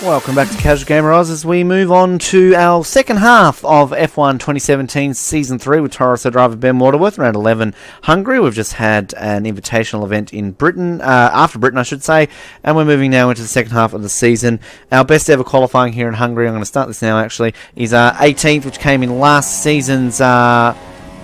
Welcome back to Casual Gamer Oz as we move on to our second half of F1 2017 Season 3 with Toro driver Ben Waterworth, round 11 Hungary. We've just had an invitational event in Britain, after Britain I should say, and we're moving now into the second half of the season. Our best ever qualifying here in Hungary, I'm going to start this now actually, is 18th, which came in last season's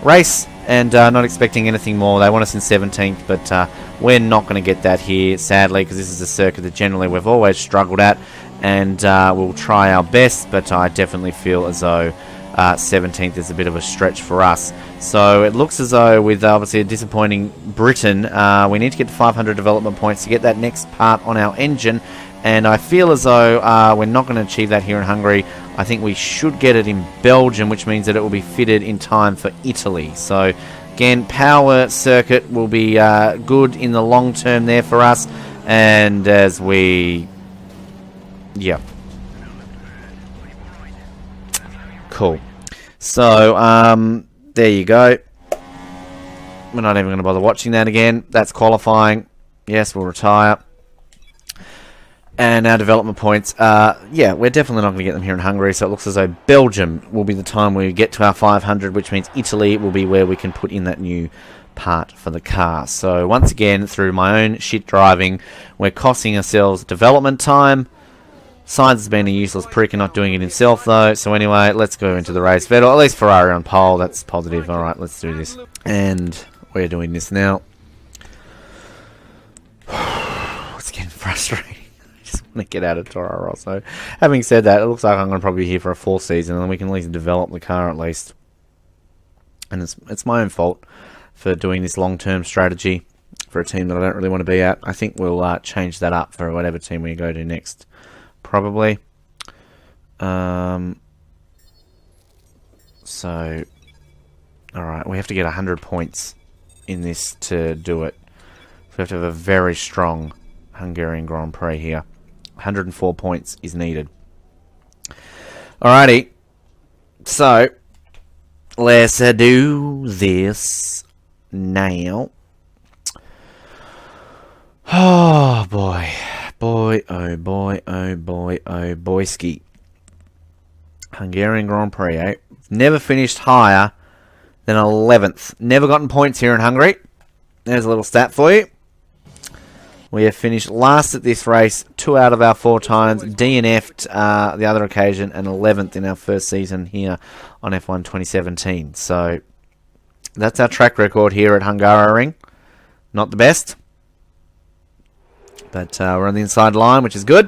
race, and not expecting anything more. They want us in 17th, but we're not going to get that here, sadly, because this is a circuit that generally we've always struggled at. And we'll try our best, but I definitely feel as though 17th is a bit of a stretch for us. So it looks as though, with obviously a disappointing Britain, we need to get to 500 development points to get that next part on our engine. And I feel as though we're not going to achieve that here in Hungary. I think we should get it in Belgium, which means that it will be fitted in time for Italy. So again, power circuit will be good in the long term there for us. And as we... yeah. Cool. So, there you go. We're not even going to bother watching that again. That's qualifying. Yes, we'll retire. And our development points, yeah, we're definitely not going to get them here in Hungary, so it looks as though Belgium will be the time we get to our 500, which means Italy will be where we can put in that new part for the car. So, once again, through my own shit driving, we're costing ourselves development time. Sainz has been a useless prick and not doing it himself, though. So anyway, let's go into the race. Vettel, at least Ferrari on pole. That's positive. All right, let's do this. And we're doing this now. It's getting frustrating. I just want to get out of Toro Rosso. Having said that, it looks like I'm going to probably be here for a full season, and we can at least develop the car at least. And it's my own fault for doing this long-term strategy for a team that I don't really want to be at. I think we'll change that up for whatever team we go to next. Probably. So, alright, we have to get 100 points in this to do it. So we have to have a very strong Hungarian Grand Prix here. 104 points is needed. Alrighty. So, let's do this now. Oh, boy. Boy, oh boy, oh boy, oh boyski. Hungarian Grand Prix, eh? Never finished higher than 11th. Never gotten points here in Hungary. There's a little stat for you. We have finished last at this race 2 out of our 4 times. DNF'd the other occasion, and 11th in our first season here on F1 2017. So, that's our track record here at Hungaroring. Not the best. But we're on the inside line, which is good.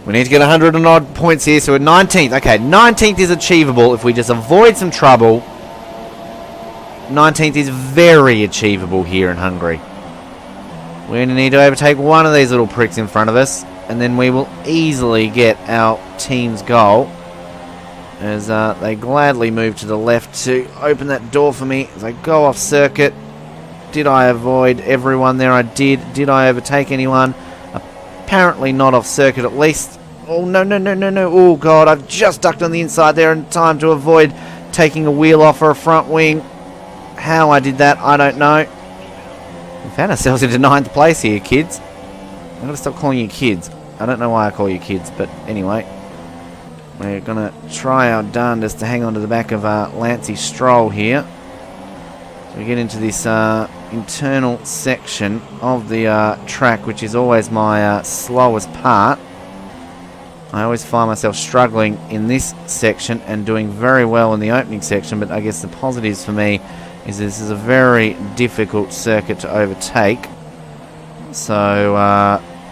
We need to get 100 and odd points here, so we're 19th. Okay, 19th is achievable if we just avoid some trouble. 19th is very achievable here in Hungary. We're going to need to overtake one of these little pricks in front of us, and then we will easily get our team's goal. As they gladly move to the left to open that door for me as I go off circuit. Did I avoid everyone there? I did. Did I overtake anyone? Apparently not off circuit at least. Oh, no, no, no, no, no. Oh, God, I've just ducked on the inside there in time to avoid taking a wheel off or a front wing. How I did that, I don't know. We found ourselves into 9th place here, kids. I'm going to stop calling you kids. I don't know why I call you kids, but anyway. We're going to try our darndest to hang on to the back of Lancey Stroll here. So we get into this internal section of the track, which is always my slowest part. I always find myself struggling in this section and doing very well in the opening section, but I guess the positives for me is this is a very difficult circuit to overtake. So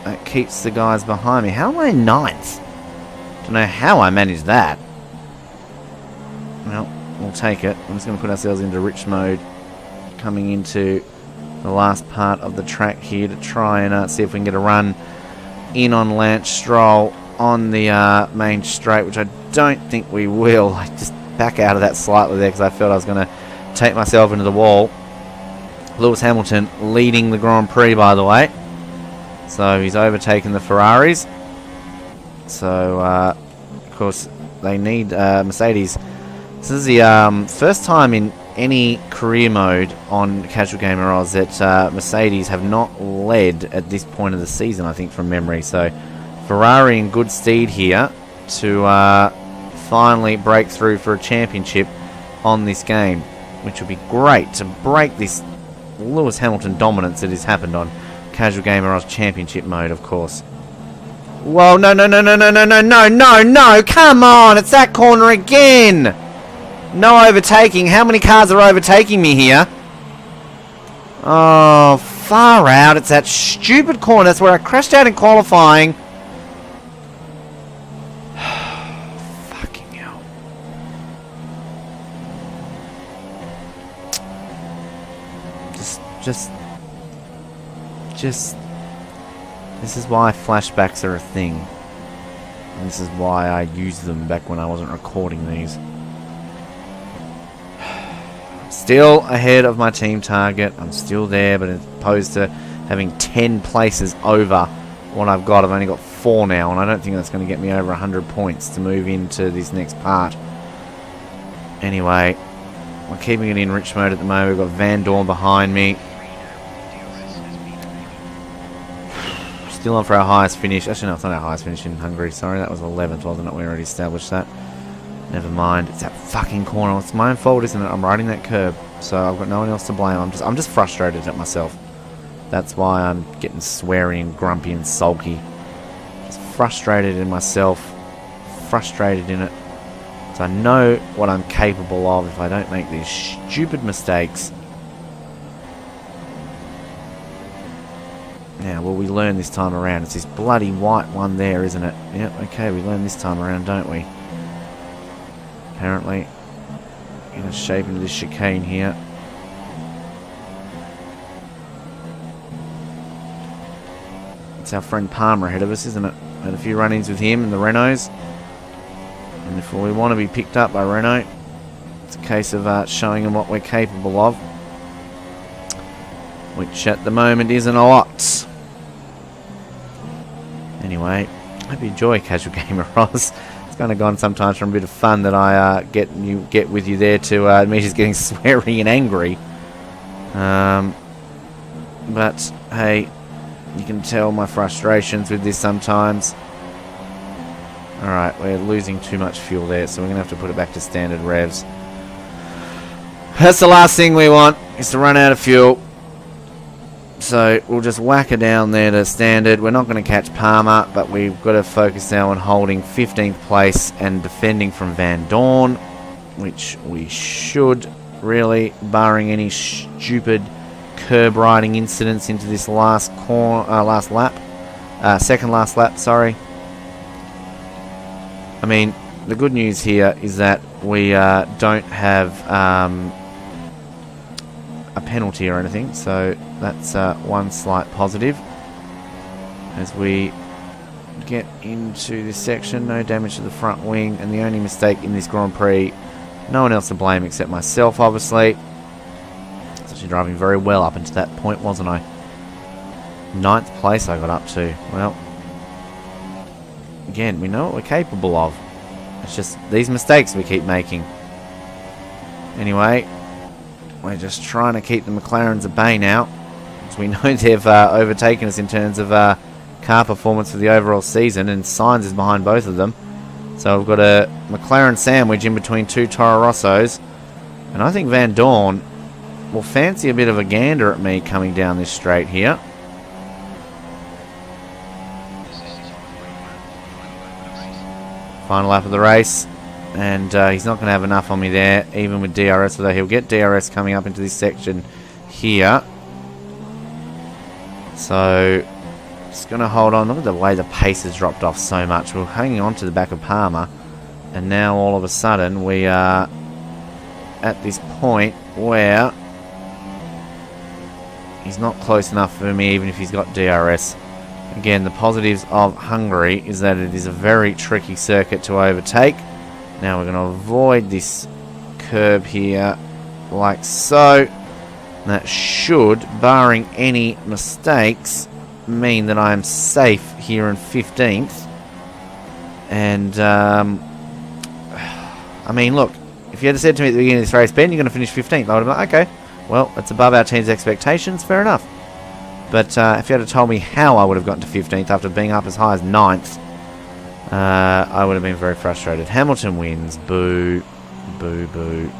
it keeps the guys behind me. How am I 9th? Don't know how I managed that. Well, we'll take it. I'm just going to put ourselves into rich mode, coming into the last part of the track here to try and see if we can get a run in on Lance Stroll on the main straight, which I don't think we will. I just back out of that slightly there because I felt I was going to take myself into the wall. Lewis Hamilton leading the Grand Prix, by the way. So he's overtaken the Ferraris. So, of course, they need Mercedes. This is the first time in any career mode on Casual Gamer Oz that Mercedes have not led at this point of the season, I think, from memory. So Ferrari in good stead here to finally break through for a championship on this game, which would be great to break this Lewis Hamilton dominance that has happened on Casual Gamer Oz Championship mode, of course. Whoa, no, no, no, no, no, no, no, no, no, no, come on, it's that corner again. No overtaking. How many cars are overtaking me here? Oh, far out. It's that stupid corner. That's where I crashed out in qualifying. Fucking hell. Just. This is why flashbacks are a thing. And this is why I used them back when I wasn't recording these. Still ahead of my team target. I'm still there, but as opposed to having 10 places over what I've got, I've only got 4 now, and I don't think that's going to get me over 100 points to move into this next part. Anyway, we're keeping it in rich mode at the moment. We've got Van Dorn behind me. Still on for our highest finish. Actually, no, it's not our highest finish in Hungary. Sorry, that was 11th, wasn't it? We already established that. Never mind. It's that fucking corner. It's my own fault, isn't it? I'm riding that curb, so I've got no one else to blame. I'm just frustrated at myself. That's why I'm getting sweary and grumpy and sulky. Just frustrated in myself. Frustrated in it. So I know what I'm capable of if I don't make these stupid mistakes. Now, will we learn this time around? It's this bloody white one there, isn't it? Yep, okay, we learn this time around, don't we? Apparently. Going to shape into this chicane here. It's our friend Palmer ahead of us, isn't it? Had a few run-ins with him and the Renaults. And if we want to be picked up by Renault, it's a case of showing them what we're capable of. Which at the moment isn't a lot. Anyway, hope you enjoy Casual Gamer Ross. It's kind of gone sometimes from a bit of fun that I get with you there to me just getting sweary and angry. But hey, you can tell my frustrations with this sometimes. Alright, we're losing too much fuel there, so we're going to have to put it back to standard revs. That's the last thing we want, is to run out of fuel. So we'll just whack her down there to standard. We're not going to catch Palmer, but we've got to focus now on holding 15th place and defending from Van Dorn, which we should, really, barring any stupid curb riding incidents into this last lap. Second last lap, sorry. I mean, the good news here is that we don't have a penalty or anything, so that's one slight positive. As we get into this section, no damage to the front wing, and the only mistake in this Grand Prix, no one else to blame except myself, obviously. I was actually driving very well up until that point, wasn't I? 9th place I got up to. Well, again, we know what we're capable of. It's just these mistakes we keep making. Anyway, we're just trying to keep the McLarens at bay now, because we know they've overtaken us in terms of car performance for the overall season, and Sainz is behind both of them. So we've got a McLaren sandwich in between 2 Toro Rossos, and I think Van Dorn will fancy a bit of a gander at me coming down this straight here. Final lap of the race, and he's not going to have enough on me there, even with DRS, although he'll get DRS coming up into this section here. So, just going to hold on. Look at the way the pace has dropped off so much. We're hanging on to the back of Palmer, and now all of a sudden we are at this point where he's not close enough for me, even if he's got DRS. Again, the positives of Hungary is that it is a very tricky circuit to overtake. Now we're going to avoid this curb here, like so. That should, barring any mistakes, mean that I am safe here in 15th. And, I mean, look, if you had said to me at the beginning of this race, Ben, you're going to finish 15th, I would have been like, okay, well, it's above our team's expectations, fair enough. But if you had told me how I would have gotten to 15th after being up as high as 9th, I would have been very frustrated. Hamilton wins. Boo. Boo, boo.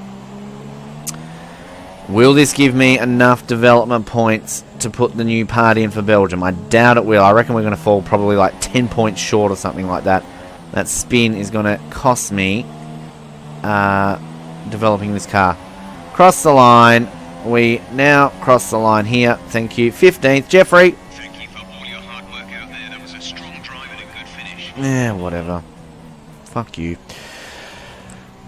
Will this give me enough development points to put the new part in for Belgium? I doubt it will. I reckon we're going to fall probably like 10 points short or something like that. That spin is going to cost me developing this car. Cross the line. We now cross the line here. Thank you. 15th, Jeffrey. Thank you for all your hard work out there. That was a strong drive and a good finish. Yeah, whatever. Fuck you.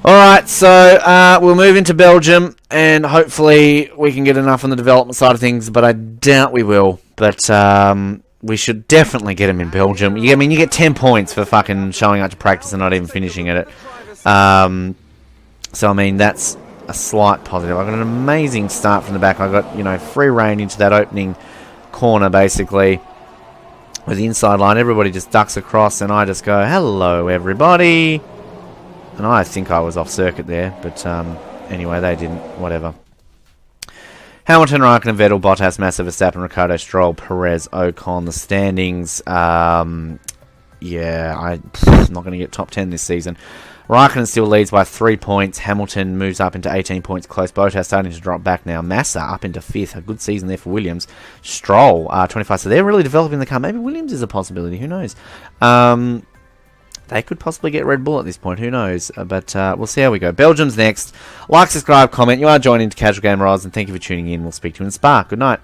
Alright, so we'll move into Belgium, and hopefully we can get enough on the development side of things, but I doubt we will. But we should definitely get him in Belgium. I mean, you get 10 points for fucking showing up to practice and not even finishing at it. So, I mean, that's a slight positive. I got an amazing start from the back. I got, you know, free rein into that opening corner, basically, with the inside line. Everybody just ducks across, and I just go, hello, everybody. And I think I was off circuit there, but anyway, they didn't. Whatever. Hamilton, Raikkonen, Vettel, Bottas, Massa, Verstappen, Ricciardo, Stroll, Perez, Ocon. The standings, yeah, I'm not going to get top 10 this season. Raikkonen still leads by 3 points. Hamilton moves up into 18 points close. Bottas starting to drop back now. Massa up into 5th. A good season there for Williams. Stroll, 25. So they're really developing the car. Maybe Williams is a possibility. Who knows? They could possibly get Red Bull at this point. Who knows? But we'll see how we go. Belgium's next. Like, subscribe, comment. You are joining to Casual Gamer Oz, and thank you for tuning in. We'll speak to you in Spa. Good night.